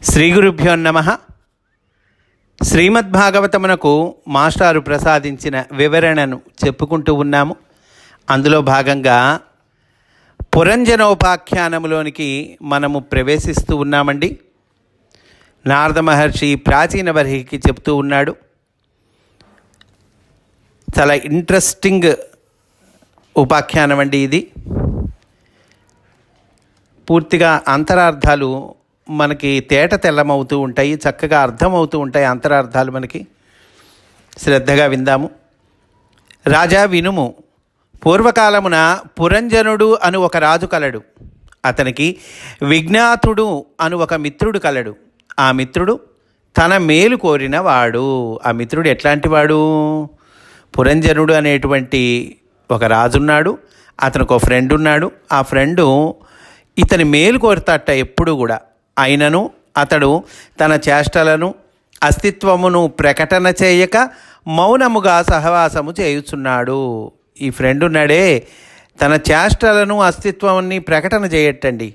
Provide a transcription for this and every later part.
శ్రీ గురుభ్యో నమః. శ్రీమద్భాగవతమునకు మాస్టారు ప్రసాదించిన వివరణను చెప్పుకుంటూ ఉన్నాము. అందులో భాగంగా పురంజనోపాఖ్యానములోనికి మనము ప్రవేశిస్తూ ఉన్నామండి. నారద మహర్షి ప్రాచీన వర్హికి చెప్తూ ఉన్నాడు. చాలా ఇంట్రెస్టింగ్ ఉపాఖ్యానం అండి ఇది. పూర్తిగా అంతరార్థాలు మనకి తేట తెల్లమవుతూ ఉంటాయి, చక్కగా అర్థమవుతూ ఉంటాయి అంతరార్థాలు మనకి. శ్రద్ధగా విందాము. రాజా వినుము. పూర్వకాలమున పురంజనుడు అను ఒక రాజు కలడు. అతనికి విజ్ఞాతుడు అను ఒక మిత్రుడు కలడు. ఆ మిత్రుడు తన మేలు కోరిన వాడు. ఆ మిత్రుడు ఎట్లాంటి వాడు? పురంజనుడు అనేటువంటి ఒక రాజున్నాడు. అతనికి ఒక ఫ్రెండ్ ఉన్నాడు. ఆ ఫ్రెండు ఇతని మేలు కోరుతాట ఎప్పుడు కూడా. అయినను అతడు తన చేష్టలను అస్తిత్వమును ప్రకటన చేయక మౌనముగా సహవాసము చేయుచున్నాడు. ఈ ఫ్రెండ్ ఉన్నాడే, తన చేష్టలను అస్తిత్వాన్ని ప్రకటన చేయటండి,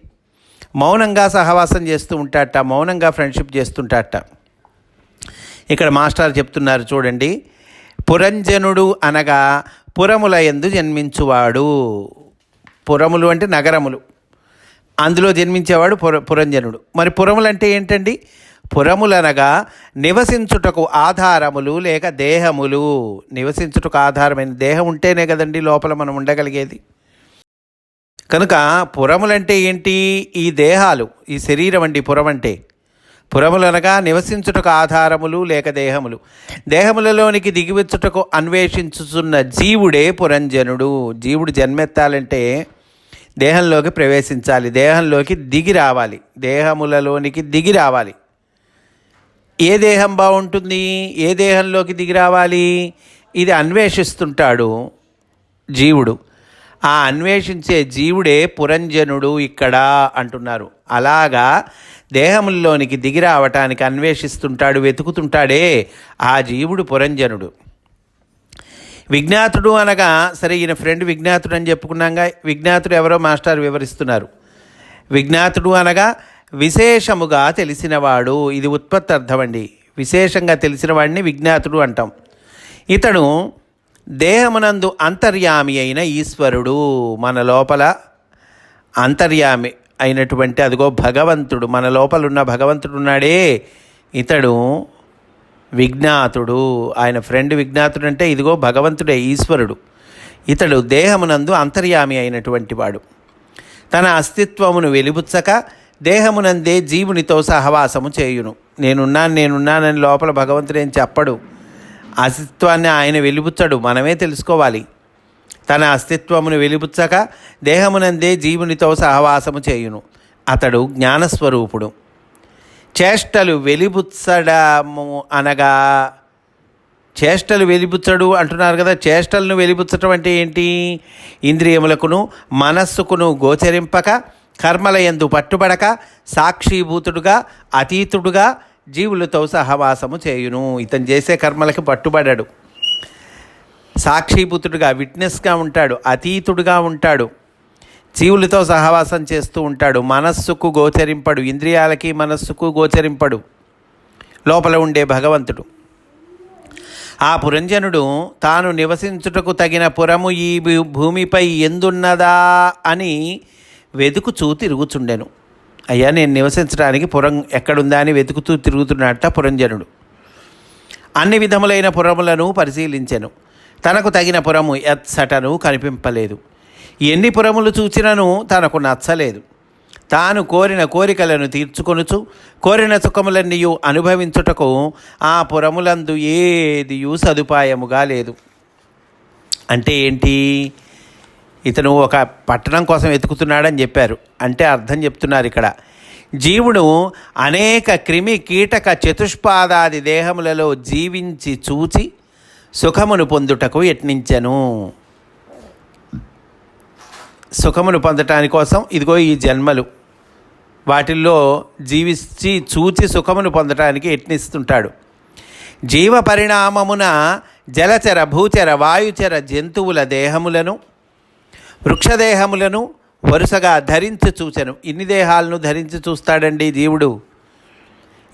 మౌనంగా సహవాసం చేస్తూ ఉంటాట, మౌనంగా ఫ్రెండ్షిప్ చేస్తుంటాట. ఇక్కడ మాస్టర్ చెప్తున్నారు చూడండి. పురంజనుడు అనగా పురముల యందు జన్మించువాడు. పురములు అంటే నగరములు, అందులో జన్మించేవాడు పురంజనుడు. మరి పురములు అంటే ఏంటండి? పురములనగా నివసించుటకు ఆధారములు లేక దేహములు. నివసించుటకు ఆధారమైన దేహం ఉంటేనే కదండి లోపల మనం ఉండగలిగేది. కనుక పురములంటే ఏంటి? ఈ దేహాలు, ఈ శరీరం అండి పురం అంటే. పురములనగా నివసించుటకు ఆధారములు లేక దేహములు. దేహములలోనికి దిగివచ్చుటకు అన్వేషించుచున్న జీవుడే పురంజనుడు. జీవుడు జన్మెత్తాలంటే దేహంలోకి ప్రవేశించాలి, దేహంలోకి దిగి రావాలి, దేహములలోనికి దిగి రావాలి. ఏ దేహం బాగుంటుంది? ఏ దేహంలోకి దిగి రావాలి? ఇది అన్వేషిస్తుంటాడు జీవుడు. ఆ అన్వేషించే జీవుడే పురంజనుడు ఇక్కడ అంటున్నారు. అలాగా దేహముల్లోనికి దిగి రావటానికి అన్వేషిస్తుంటాడు, వెతుకుతుంటాడే, ఆ జీవుడు పురంజనుడు. విజ్ఞాతుడు అనగా, సరే ఈయన ఫ్రెండ్ విజ్ఞాతుడు అని చెప్పుకున్నాగా, విజ్ఞాతుడు ఎవరో మాస్టర్ వివరిస్తున్నారు. విజ్ఞాతుడు అనగా విశేషముగా తెలిసినవాడు. ఇది ఉత్పత్తి అర్థం అండి. విశేషంగా తెలిసిన వాడిని విజ్ఞాతుడు అంటాం. ఇతడు దేహమునందు అంతర్యామి అయిన ఈశ్వరుడు. మన లోపల అంతర్యామి అయినటువంటి అదిగో భగవంతుడు, మన లోపల ఉన్న భగవంతుడు ఉన్నాడే, ఇతడు విజ్ఞాతుడు. ఆయన ఫ్రెండ్ విజ్ఞాతుడు అంటే ఇదిగో భగవంతుడే, ఈశ్వరుడు. ఇతడు దేహమునందు అంతర్యామి అయినటువంటి వాడు. తన అస్తిత్వమును వెలిబుచ్చక దేహమునందే జీవునితో సహవాసము చేయును. నేనున్నానని లోపల భగవంతుడు ఏం చెప్పడు. అస్తిత్వాన్ని ఆయన వెలిబుచ్చడు, మనమే తెలుసుకోవాలి. తన అస్తిత్వమును వెలిబుచ్చక దేహమునందే జీవునితో సహవాసము చేయును. అతడు జ్ఞానస్వరూపుడు. చేష్టలు వెలిబుచ్చడము అనగా, చేష్టలు వెలిబుచ్చడు అంటున్నారు కదా. చేష్టలను వెలిబుచ్చటం అంటే ఏంటి? ఇంద్రియములకును మనస్సుకును గోచరింపక, కర్మలయందు పట్టుబడక, సాక్షిభూతుడుగా అతీతుడుగా జీవులతో సహవాసము చేయును. ఇతను చేసే కర్మలకి పట్టుబడడు, సాక్షిభూతుడుగా విట్నెస్గా ఉంటాడు, అతీతుడుగా ఉంటాడు, జీవులతో సహవాసం చేస్తూ ఉంటాడు. మనస్సుకు గోచరింపడు, ఇంద్రియాలకి మనస్సుకు గోచరింపడు లోపల ఉండే భగవంతుడు. ఆ పురంజనుడు తాను నివసించుటకు తగిన పురము ఈ భూమిపై ఎందున్నదా అని వెతుకుచూ తిరుగుచుండెను. అయ్యా, నేను నివసించడానికి పురం ఎక్కడుందా అని వెతుకుతూ తిరుగుతున్నట్ట పురంజనుడు. అన్ని విధములైన పురములను పరిశీలించెను. తనకు తగిన పురము ఎచ్చటను కనిపింపలేదు. ఎన్ని పురములు చూచినను తనకు నచ్చలేదు. తాను కోరిన కోరికలను తీర్చుకొనుచు కోరిన సుఖములన్నీయు అనుభవించుటకు ఆ పురములందు ఏదియూ సదుపాయముగా లేదు. అంటే ఏంటి? ఇతను ఒక పట్టణం కోసం వెతుకుతున్నాడని చెప్పారు. అంటే అర్థం చెప్తున్నారు ఇక్కడ. జీవుడు అనేక క్రిమి కీటక చతుష్పాదాది దేహములలో జీవించి చూచి సుఖమును పొందుటకు యత్నించెను. సుఖమును పొందటాని కోసం ఇదిగో ఈ జన్మలు, వాటిల్లో జీవించి చూచి సుఖమును పొందటానికి యత్నిస్తుంటాడు. జీవ పరిణామమున జలచర భూచర వాయుచర జంతువుల దేహములను వృక్షదేహములను వరుసగా ధరించి చూచెను. ఇన్ని దేహాలను ధరించి చూస్తాడండి జీవుడు.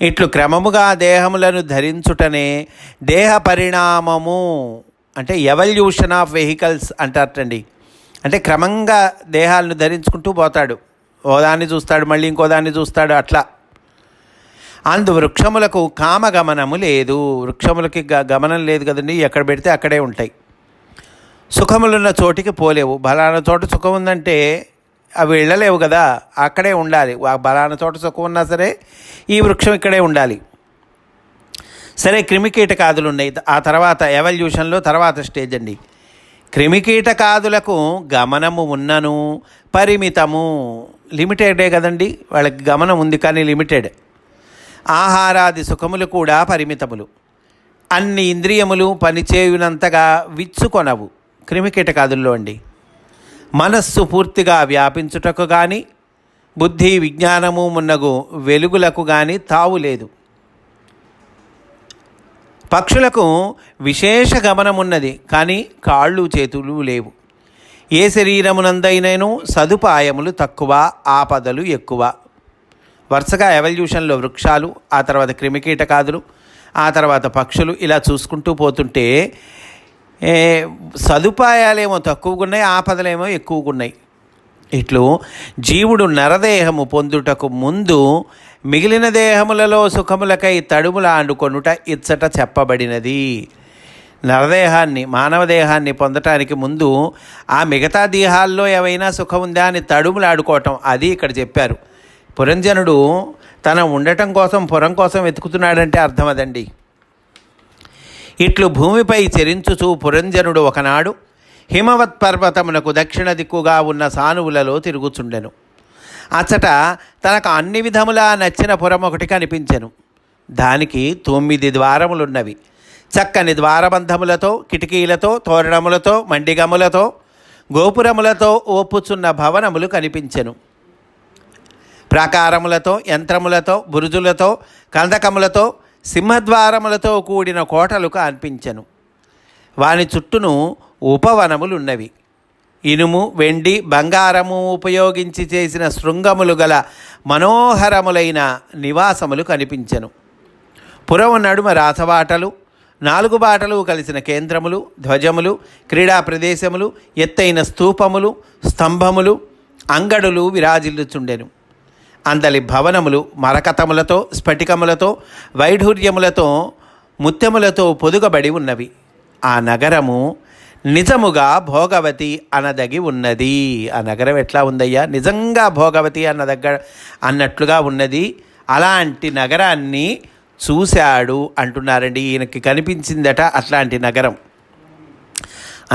ఇట్లు క్రమముగా దేహములను ధరించుటనే దేహ పరిణామము, అంటే ఎవల్యూషన్ ఆఫ్ వెహికల్స్ అంటారటండి. అంటే క్రమంగా దేహాలను ధరించుకుంటూ పోతాడు, ఓదాన్ని చూస్తాడు, మళ్ళీ ఇంకోదాన్ని చూస్తాడు, అట్లా. అందు వృక్షములకు కామగమనము లేదు, వృక్షములకి గమనం లేదు కదండి, ఎక్కడ పెడితే అక్కడే ఉంటాయి. సుఖములున్న చోటికి పోలేవు, బలానా చోట సుఖం ఉందంటే అవి వెళ్ళలేవు కదా, అక్కడే ఉండాలి. బలానా చోట సుఖం ఉన్నా సరే ఈ వృక్షం ఇక్కడే ఉండాలి. సరే, క్రిమికీటకాదులు ఉన్నాయి. ఆ తర్వాత ఎవల్యూషన్లో తర్వాత స్టేజ్ అండి. క్రిమికీటకాదులకు గమనము ఉన్నను పరిమితము, లిమిటెడే కదండి, వాళ్ళకి గమనం ఉంది కానీ లిమిటెడ్. ఆహారాది సుఖములు కూడా పరిమితములు. అన్ని ఇంద్రియములు పనిచేయునంతగా విచ్చుకొనవు క్రిమికీటకాదుల్లో అండి. మనస్సు పూర్తిగా వ్యాపించుటకు కానీ బుద్ధి విజ్ఞానము మున్నగు వెలుగులకు కానీ తావు లేదు. పక్షులకు విశేష గమనమున్నది కానీ కాళ్ళు చేతులు లేవు. ఏ శరీరమునందైనను సదుపాయములు తక్కువ, ఆపదలు ఎక్కువ. వరుసగా ఎవల్యూషన్లో వృక్షాలు, ఆ తర్వాత క్రిమికీటకాదులు, ఆ తర్వాత పక్షులు, ఇలా చూసుకుంటూ పోతుంటే సదుపాయాలేమో తక్కువగా ఉన్నాయి, ఆపదలేమో ఎక్కువగా ఉన్నాయి. ఇట్లు జీవుడు నరదేహము పొందుటకు ముందు మిగిలిన దేహములలో సుఖములకై తడుములాండుకొనుట ఇచ్చట చెప్పబడినది. నరదేహాన్ని, మానవ దేహాన్ని పొందటానికి ముందు ఆ మిగతా దేహాల్లో ఏవైనా సుఖం ఉందా అని తడుములాడుకోవటం, అది ఇక్కడ చెప్పారు. పురంజనుడు తన ఉండటం కోసం, పురం కోసం వెతుకుతున్నాడంటే అర్థం అదండి. ఇట్లు భూమిపై చెరించుచూ పురంజనుడు ఒకనాడు హిమవత్ పర్వతమునకు దక్షిణ దిక్కుగా ఉన్న సానువులలో తిరుగుచుండెను. అచ్చట తనకు అన్ని విధములా నచ్చిన పురం ఒకటి కనిపించెను. దానికి 9 ద్వారములున్నవి. చక్కని ద్వారబంధములతో, కిటికీలతో, తోరణములతో, మండిగములతో, గోపురములతో ఓపుచున్న భవనములు కనిపించెను. ప్రాకారములతో, యంత్రములతో, బురుజులతో, కందకములతో, సింహద్వారములతో కూడిన కోటలు కనిపించెను. వాని చుట్టూను ఉపవనములున్నవి. ఇనుము, వెండి, బంగారము ఉపయోగించి చేసిన శృంగములు గల మనోహరములైన నివాసములు కనిపించెను. పురము నడుమ రాసబాటలు, 4 బాటలు కలిసిన కేంద్రములు, ధ్వజములు, క్రీడా ప్రదేశములు, ఎత్తైన స్తూపములు, స్తంభములు, అంగడులు విరాజిల్లుచుండెను. అందలి భవనములు మరకతములతో, స్ఫటికములతో, వైఢూర్యములతో, ముత్యములతో పొదుగబడి ఉన్నవి. ఆ నగరము నిజముగా భోగవతి అనదగి ఉన్నది. ఆ నగరం ఎట్లా ఉందయ్యా, నిజంగా భోగవతి అన్నట్లుగా ఉన్నది. అలాంటి నగరాన్ని చూశాడు అంటున్నారండి. ఈయనకి కనిపించిందట అట్లాంటి నగరం.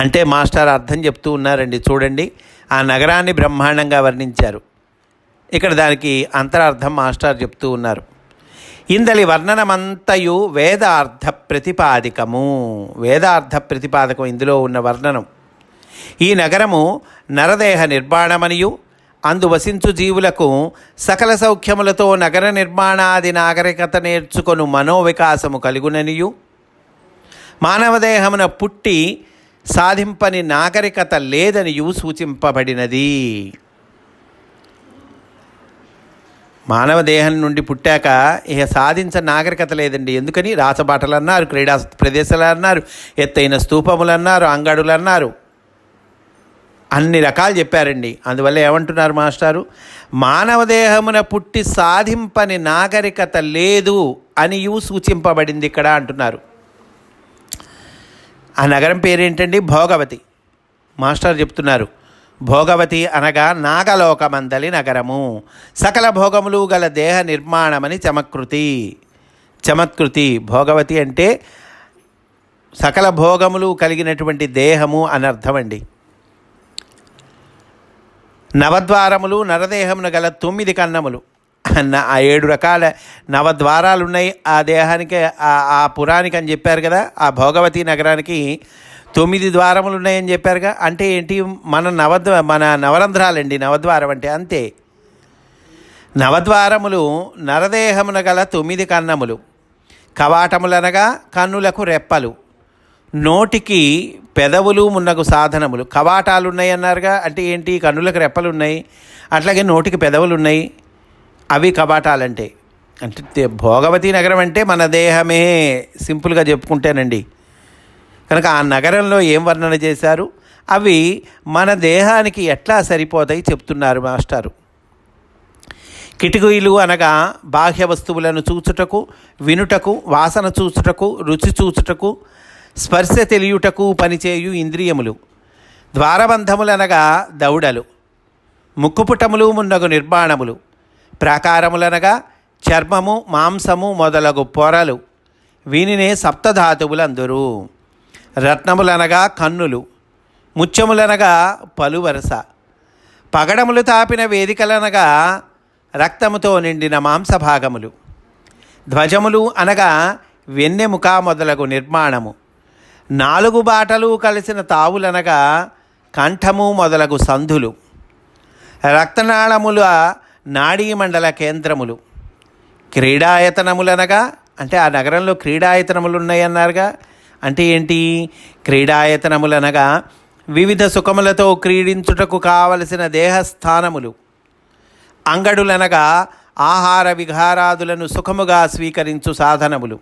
అంటే మాస్టర్ అర్థం చెప్తూ ఉన్నారండి. చూడండి, ఆ నగరాన్ని బ్రహ్మాండంగా వర్ణించారు. ఇక్కడ దానికి అంతరార్థం మాస్టర్ చెప్తూ ఉన్నారు. ఇందలి వర్ణనమంతయు వేదార్థ ప్రతిపాదికము. వేదార్థ ప్రతిపాదకం ఇందులో ఉన్న వర్ణనం. ఈ నగరము నరదేహ నిర్మాణమనియు, అందు వసించు జీవులకు సకల సౌఖ్యములతో నగర నిర్మాణాది నాగరికత నేర్చుకొను మనోవికాసము కలుగుననియు, మానవదేహమున పుట్టి సాధింపని నాగరికత లేదనియు సూచింపబడినది. మానవ దేహం నుండి పుట్టాక ఇక సాధించ నాగరికత లేదండి. ఎందుకని? రాసబాటలు అన్నారు, క్రీడా ప్రదేశాలు అన్నారు, ఎత్తైన స్తూపములు అన్నారు, అంగడులు అన్నారు, అన్ని రకాలు చెప్పారండి. అందువల్ల ఏమంటున్నారు మాస్టారు, మానవ దేహమున పుట్టి సాధింపని నాగరికత లేదు అనియు సూచింపబడింది ఇక్కడ అంటున్నారు. ఆ నగరం పేరేంటండి? భోగవతి. మాస్టర్ చెప్తున్నారు, భోగవతి అనగా నాగలోకమందలి నగరము, సకల భోగములు గల దేహ నిర్మాణమని చమత్కృతి. భోగవతి అంటే సకల భోగములు కలిగినటువంటి దేహము అనర్థం అండి. నవద్వారములు, నరదేహమును గల 9 కన్నములు అన్న ఆ 7 రకాల నవద్వారాలు ఉన్నాయి ఆ దేహానికి, ఆ పురానికి అని చెప్పారు కదా. ఆ భోగవతి నగరానికి 9 ద్వారములు ఉన్నాయని చెప్పారుగా. అంటే ఏంటి? మన నవరంధ్రాలండి నవద్వారం అంటే. అంతే. నవద్వారములు నరదేహమున గల 9 కన్నములు. కవాటములనగా కన్నులకు రెప్పలు, నోటికి పెదవులు మున్నగు సాధనములు. కవాటాలు ఉన్నాయి అన్నారుగా, అంటే ఏంటి? కన్నులకు రెప్పలు ఉన్నాయి, అట్లాగే నోటికి పెదవులు ఉన్నాయి, అవి కవాటాలంటే. అంటే భోగవతి నగరం అంటే మన దేహమే, సింపుల్గా చెప్పుకుంటేనండి. కనుక ఆ నగరంలో ఏం వర్ణన చేశారు, అవి మన దేహానికి ఎట్లా సరిపోతాయి చెప్తున్నారు మాస్టారు. కిటికీలు అనగా బాహ్య వస్తువులను చూచుటకు, వినుటకు, వాసన చూచుటకు, రుచి చూచుటకు, స్పర్శ తెలియుటకు పనిచేయు ఇంద్రియములు. ద్వారబంధములనగా దౌడలు, ముక్కుపుటములు మున్నగు నిర్మాణములు. ప్రాకారములనగా చర్మము, మాంసము మొదలగు పొరలు. వీనినే సప్తధాతువులందురు. రత్నములనగా కన్నులు, ముత్యములనగా పలువరస. పగడములు తాపిన వేదికలనగా రక్తముతో నిండిన మాంసభాగములు. ధ్వజములు అనగా వెన్నెముక మొదలగు నిర్మాణము. 4 బాటలు కలిసిన తావులనగా కంఠము మొదలగు సంధులు. రక్తనాళముల నాడీమండల కేంద్రములు. క్రీడాయతనములనగా, అంటే ఆ నగరంలో క్రీడాయతనములు ఉన్నాయన్నారుగా, అంటే ఏంటి? క్రీడాయతనములనగా వివిధ సుఖములతో క్రీడించుటకు కావలసిన దేహస్థానములు. అంగడులనగా ఆహార విహారాదులను సుఖముగా స్వీకరించు సాధనములు.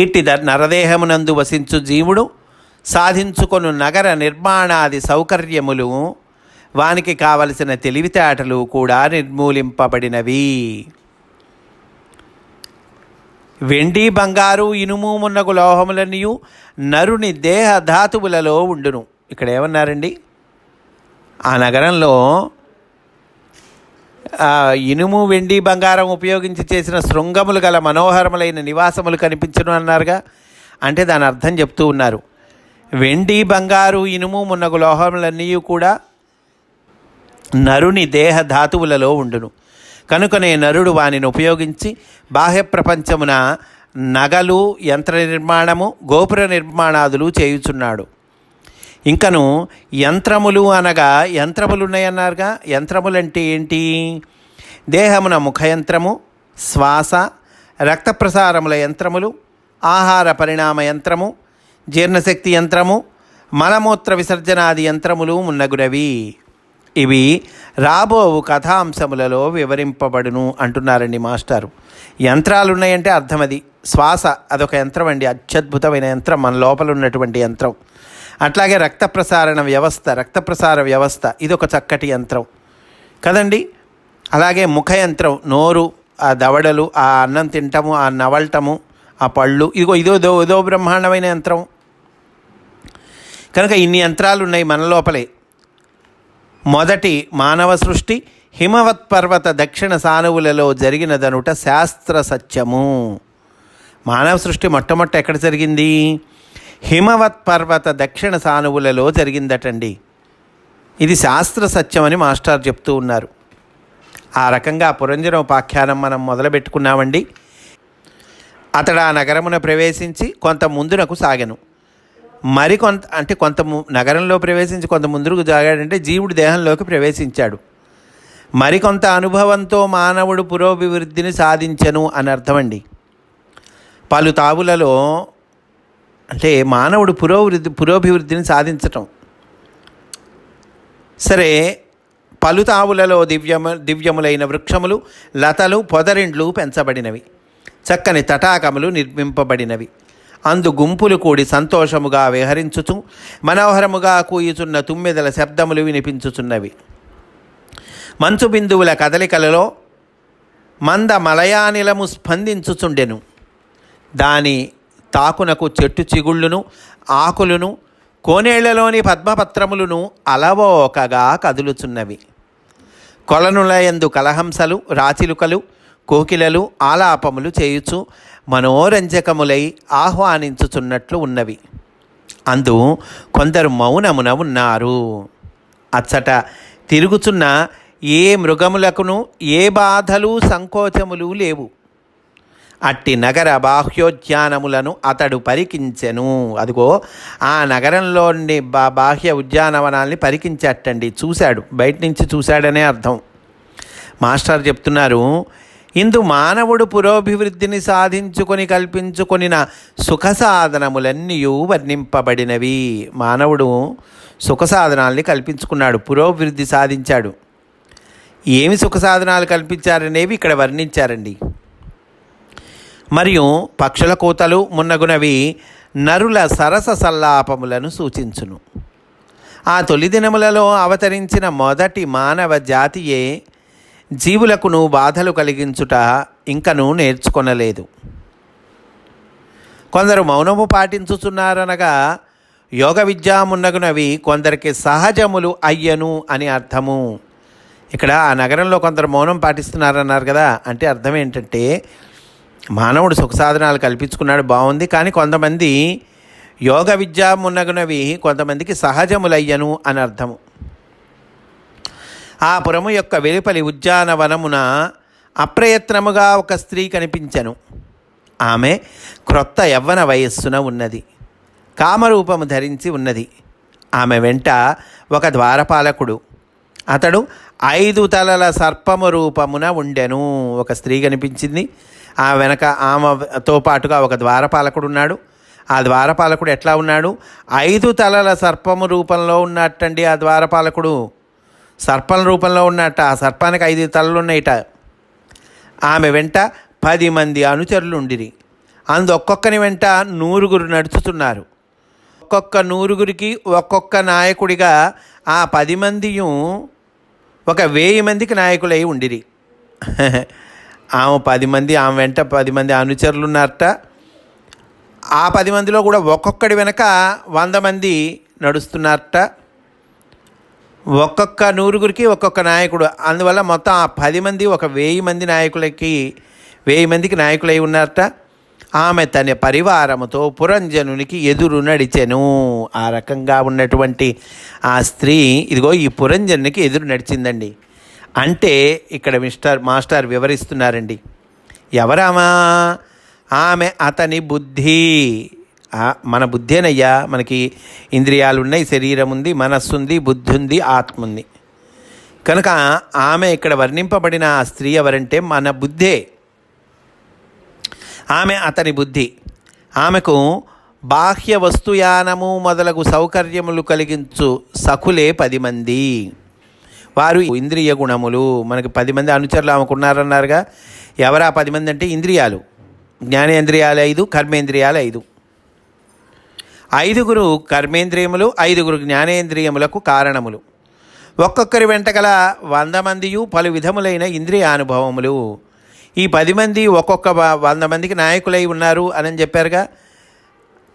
ఇట్టి నరదేహమునందు వసించు జీవుడు సాధించుకొను నగర నిర్మాణాది సౌకర్యములు, వానికి కావలసిన తెలివితేటలు కూడా నిర్మూలింపబడినవి. వెండి, బంగారు, ఇనుము మున్నగు లోహములనియు నరుని దేహ ధాతువులలో ఉండును. ఇక్కడ ఏమన్నారండి? ఆ నగరంలో ఇనుము, వెండి, బంగారం ఉపయోగించి చేసిన శృంగములు గల మనోహరములైన నివాసములు కనిపించును అన్నారుగా. అంటే దాని అర్థం చెప్తూ ఉన్నారు. వెండి, బంగారు, ఇనుము మున్నగు లోహములన్నీ కూడా నరుని దేహ ధాతువులలో ఉండును. కనుకనే నరుడు వానిని ఉపయోగించి బాహ్య ప్రపంచమున నగలు, యంత్ర నిర్మాణము, గోపుర నిర్మాణాదులు చేయుచున్నాడు. ఇంకను యంత్రములు అనగా యంత్రములు ఉన్నాయన్నారుగా. యంత్రములంటే ఏంటి? దేహమున ముఖయంత్రము, శ్వాస, రక్త ప్రసారముల యంత్రములు, ఆహార పరిణామ యంత్రము, జీర్ణశక్తి యంత్రము, మలమూత్ర విసర్జనాది యంత్రములు మున్నగునవి. ఇవి రాబోవు కథాంశములలో వివరింపబడును అంటున్నారండి మాస్టారు. యంత్రాలు ఉన్నాయంటే అర్థం అది. శ్వాస అదొక యంత్రం అండి, అత్యద్భుతమైన యంత్రం, మన లోపల ఉన్నటువంటి యంత్రం. అట్లాగే రక్త ప్రసార వ్యవస్థ ఇదొక చక్కటి యంత్రం కదండి. అలాగే ముఖ యంత్రం, నోరు, ఆ దవడలు, ఆ అన్నం తింటము, ఆ నవలటము, ఆ పళ్ళు, ఇదో బ్రహ్మాండమైన యంత్రం. కనుక ఇన్ని యంత్రాలు ఉన్నాయి మన లోపలే. మొదటి మానవ సృష్టి హిమవత్ పర్వత దక్షిణ సానువులలో జరిగినదనుట శాస్త్ర సత్యము. మానవ సృష్టి మొట్టమొదట ఎక్కడ జరిగింది? హిమవత్ పర్వత దక్షిణ సానువులలో జరిగిందటండి. ఇది శాస్త్ర సత్యం అని మాస్టర్ చెప్తూ ఉన్నారు. ఆ రకంగా పురంజనోపాఖ్యానం మనం మొదలుపెట్టుకున్నామండి. అతడు ఆ నగరమున ప్రవేశించి కొంత ముందునకు సాగెను. కొంత నగరంలో ప్రవేశించి కొంత ముందుకు సాగాడంటే జీవుడి దేహంలోకి ప్రవేశించాడు. మరికొంత అనుభవంతో మానవుడు పురోభివృద్ధిని సాధించెను అని అర్థమండి. పలు తావులలో అంటే మానవుడు పురోభివృద్ధిని సాధించటం. సరే, పలు తావులలో దివ్యములైన వృక్షములు, లతలు, పొదరిండ్లు పెంచబడినవి. చక్కని తటాకములు నిర్మింపబడినవి. అందు గుంపులు కూడి సంతోషముగా విహరించుచు మనోహరముగా కూయుచున్న తుమ్మెదల శబ్దములు వినిపించుచున్నవి. మంచు బిందువుల కదలికలలో మంద మలయానిలము స్పందించుచుండెను. దాని తాకునకు చెట్టు చిగుళ్ళును, ఆకులును, కోనేళ్లలోని పద్మపత్రములను అలవోకగా కదులుచున్నవి. కొలనులయందు కలహంసలు, రాచిలుకలు, కోకిలలు ఆలాపములు చేయుచు మనోరంజకములై ఆహ్వానించుచున్నట్లు ఉన్నవి. అందు కొందరు మౌనమున ఉన్నారు. అచ్చట తిరుగుచున్న ఏ మృగములకును ఏ బాధలు సంకోచములు లేవు. అట్టి నగర బాహ్యోద్యానములను అతడు పరికించెను. అదిగో ఆ నగరంలోని బాహ్య ఉద్యానవనాల్ని పరికించట్టండి, చూశాడు, బయట నుంచి చూశాడనే అర్థం. మాస్టర్ చెప్తున్నారు, ఇందు మానవుడు పురోభివృద్ధిని సాధించుకొని కల్పించుకొనిన సుఖ సాధనములన్నీ వర్ణింపబడినవి. మానవుడు సుఖ సాధనాల్ని కల్పించుకున్నాడు, పురోభివృద్ధి సాధించాడు. ఏమి సుఖ సాధనాలు కల్పించారనేవి ఇక్కడ వర్ణించారండి. మరియు పక్షుల కూతలు మున్నగునవి నరుల సరస సల్లాపములను సూచించును. ఆ తొలి దినములలో అవతరించిన మొదటి మానవ జాతియే జీవులకును బాధలు కలిగించుట ఇంకనూ నేర్చుకొనలేదు. కొందరు మౌనము పాటించుచున్నారనగా యోగ విద్యామున్నగునవి కొందరికి సహజములు అయ్యను అని అర్థము. ఇక్కడ ఆ నగరంలో కొందరు మౌనం పాటిస్తున్నారన్నారు కదా, అంటే అర్థం ఏంటంటే మానవుడు సుఖ సాధనాలు కల్పించుకున్నాడు, బాగుంది. కానీ కొంతమంది యోగ విద్యామున్నగునవి కొంతమందికి సహజములయ్యను అని అర్థము. ఆ పురము యొక్క వెలుపలి ఉద్యానవనమున అప్రయత్నముగా ఒక స్త్రీ కనిపించెను. ఆమె క్రొత్త యవ్వన వయస్సున ఉన్నది, కామరూపము ధరించి ఉన్నది. ఆమె వెంట ఒక ద్వారపాలకుడు, అతడు 5 తలల సర్పము రూపమున ఉండెను. ఒక స్త్రీ కనిపించింది, ఆ వెనక ఆమెతో పాటుగా ఒక ద్వారపాలకుడు ఉన్నాడు. ఆ ద్వారపాలకుడు ఎట్లా ఉన్నాడు? 5 తలల సర్పము రూపంలో ఉన్నట్టండి. ఆ ద్వారపాలకుడు సర్పం రూపంలో ఉన్నట్ట. ఆ సర్పానికి 5 తలలు ఉన్నాయిట. ఆమె వెంట 10 మంది అనుచరులు ఉండిరి. ఒక్కొక్కని వెంట 100 నడుచుతున్నారు. ఒక్కొక్క 100కి ఒక్కొక్క నాయకుడిగా ఆ 10 మందియు ఒక 1000 మందికి నాయకులై ఉండిరి. ఆమె 10 మంది, ఆమె వెంట 10 మంది అనుచరులు ఉన్నారట. ఆ 10 మందిలో కూడా ఒక్కొక్కడి వెనక 100 మంది నడుస్తున్నారట. ఒక్కొక్క 100కి ఒక్కొక్క నాయకుడు. అందువల్ల మొత్తం ఆ 10 మంది ఒక 1000 మంది నాయకులకి 1000 మందికి నాయకులై ఉన్నారట. ఆమె తన పరివారముతో పురంజనునికి ఎదురు నడిచెను. ఆ రకంగా ఉన్నటువంటి ఆ స్త్రీ ఇదిగో ఈ పురంజనునికి ఎదురు నడిచిందండి. అంటే ఇక్కడ మాస్టర్ వివరిస్తున్నారండి. ఎవరామా? ఆమె అతని బుద్ధి. మన బుద్ధేనయ్యా. మనకి ఇంద్రియాలు ఉన్నాయి, శరీరం ఉంది, మనస్సు ఉంది, బుద్ధి ఉంది, ఆత్మ ఉంది. కనుక ఆమె ఇక్కడ వర్ణింపబడిన ఆ స్త్రీ ఎవరంటే మన బుద్ధే. ఆమె అతని బుద్ధి. ఆమెకు బాహ్య వస్తుయానము మొదలగు సౌకర్యములు కలిగించు సఖులే 10 మంది. వారు ఇంద్రియ గుణములు. మనకి 10 మంది అనుచరులు ఆమెకున్నారన్నారుగా. ఎవరా 10 మంది అంటే ఇంద్రియాలు. జ్ఞానేంద్రియాలు 5, కర్మేంద్రియాలు 5. 5 కర్మేంద్రియములు, 5 జ్ఞానేంద్రియములకు కారణములు. ఒక్కొక్కరి వెంట గల 100 మందియు పలు విధములైన ఇంద్రియానుభవములు. ఈ 10 మంది ఒక్కొక్క 100 మందికి నాయకులై ఉన్నారు అని చెప్పారుగా.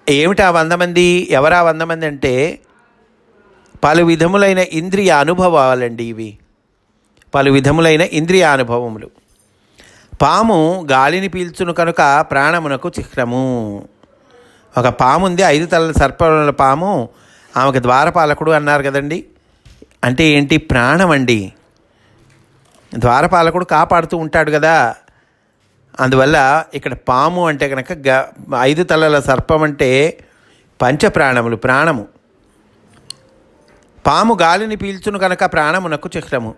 ఏమిటా 100 మంది? ఎవరా 100 మంది అంటే పలు విధములైన ఇంద్రియ అనుభవాలండి. ఇవి పలు విధములైన ఇంద్రియ అనుభవములు. పాము గాలిని పీల్చును కనుక ప్రాణమునకు చిహ్నము. ఒక పాము ఉంది, 5 తలల సర్పముల పాము. ఆమెకు ద్వారపాలకుడు అన్నారు కదండి. అంటే ఏంటి? ప్రాణం అండి. ద్వారపాలకుడు కాపాడుతూ ఉంటాడు కదా. అందువల్ల ఇక్కడ పాము అంటే కనుక 5 తలల సర్పం అంటే పంచప్రాణములు, ప్రాణము. పాము గాలిని పీల్చును కనుక ప్రాణమునకు చిహ్నము.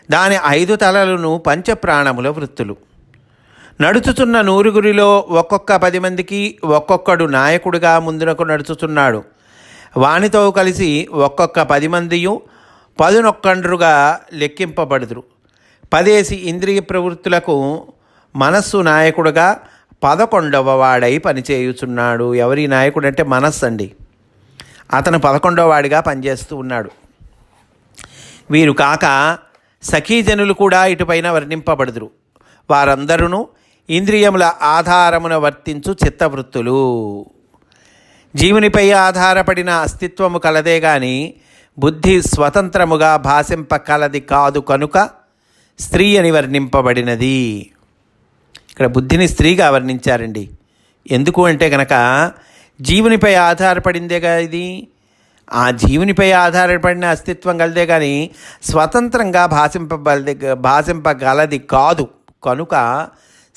దాని 5 తలలను పంచప్రాణముల వృత్తులు. నడుచుచున్న 100 ఒక్కొక్క 10 మందికి ఒక్కొక్కడు నాయకుడిగా ముందునకు నడుచుచున్నాడు. వానితో కలిసి ఒక్కొక్క 10 మందియు 11 లెక్కింపబడుదురు. 10 ఇంద్రియ ప్రవృత్తులకు మనస్సు నాయకుడుగా 11వ వాడై పనిచేయుచున్నాడు. ఎవరి నాయకుడు అంటే మనస్సు అండి. అతను 11వ వాడిగా పనిచేస్తూ ఉన్నాడు. వీరు కాక సఖీజనులు కూడా ఇటుపైన వర్ణింపబడుదురు. వారందరూ ఇంద్రియముల ఆధారమున వర్తించు చిత్తవృత్తులు. జీవునిపై ఆధారపడిన అస్తిత్వము కలదే గాని బుద్ధి స్వతంత్రముగా భాషింప కలది కాదు కనుక స్త్రీ అని వర్ణింపబడినది. ఇక్కడ బుద్ధిని స్త్రీగా వర్ణించారండి. ఎందుకు అంటే కనుక జీవునిపై ఆధారపడిందేగా ఇది. ఆ జీవునిపై ఆధారపడిన అస్తిత్వం కలదే కానీ స్వతంత్రంగా భాషింపగలది కాదు కనుక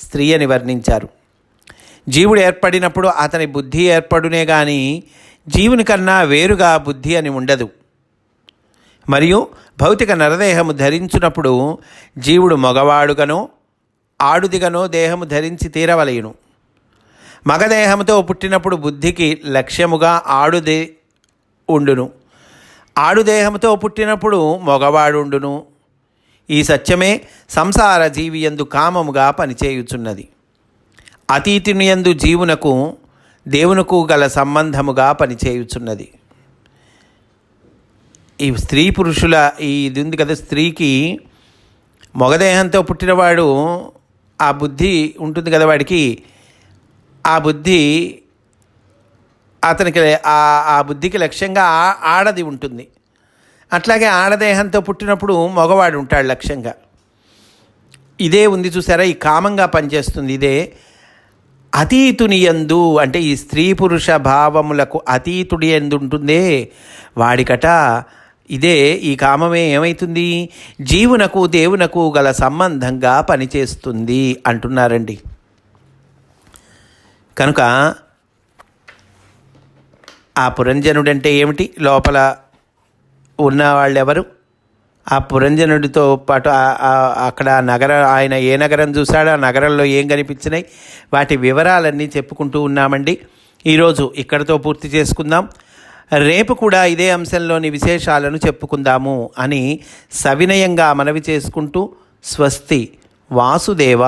స్త్రీ అని వర్ణించారు. జీవుడు ఏర్పడినప్పుడు అతని బుద్ధి ఏర్పడునే కానీ జీవుని కన్నా వేరుగా బుద్ధి అని ఉండదు. మరియు భౌతిక నరదేహము ధరించినప్పుడు జీవుడు మగవాడుగానో ఆడుదిగానో దేహము ధరించి తీరవలయును. మగదేహముతో పుట్టినప్పుడు బుద్ధికి లక్ష్యముగా ఆడుది ఉండును. ఆడుదేహముతో పుట్టినప్పుడు మగవాడుండును. ఈ సత్యమే సంసార జీవి యందు కామముగా పనిచేయుచున్నది. అతీతుని యందు జీవునకు దేవునకు గల సంబంధముగా పనిచేయుచున్నది. ఈ స్త్రీ పురుషుల ఇది ఉంది కదా, స్త్రీకి మగదేహంతో పుట్టినవాడు ఆ బుద్ధి ఉంటుంది కదా వాడికి, ఆ బుద్ధి అతనికి ఆ బుద్ధికి లక్ష్యంగా ఆడది ఉంటుంది. అట్లాగే ఆడదేహంతో పుట్టినప్పుడు మగవాడు ఉంటాడు లక్ష్యంగా. ఇదే ఉంది చూసారా, ఈ కామంగా పనిచేస్తుంది. ఇదే అతీతుని యందు, అంటే ఈ స్త్రీ పురుష భావములకు అతీతుడి యందు ఉంటుందే వాడికట ఇదే ఈ కామమే ఏమవుతుంది, జీవునకు దేవునకు గల సంబంధంగా పనిచేస్తుంది అంటున్నారండి. కనుక ఆ పురంజనుడంటే ఏమిటి, లోపల ఉన్నవాళ్ళెవరు, ఆ పురంజనుడితో పాటు అక్కడ ఆయన ఏ నగరం చూశాడో ఆ నగరంలో ఏం కనిపించినాయి, వాటి వివరాలన్నీ చెప్పుకుంటూ ఉన్నామండి. ఈరోజు ఇక్కడితో పూర్తి చేసుకుందాం. రేపు కూడా ఇదే అంశంలోని విశేషాలను చెప్పుకుందాము అని సవినయంగా మనవి చేసుకుంటూ స్వస్తి. వాసుదేవ.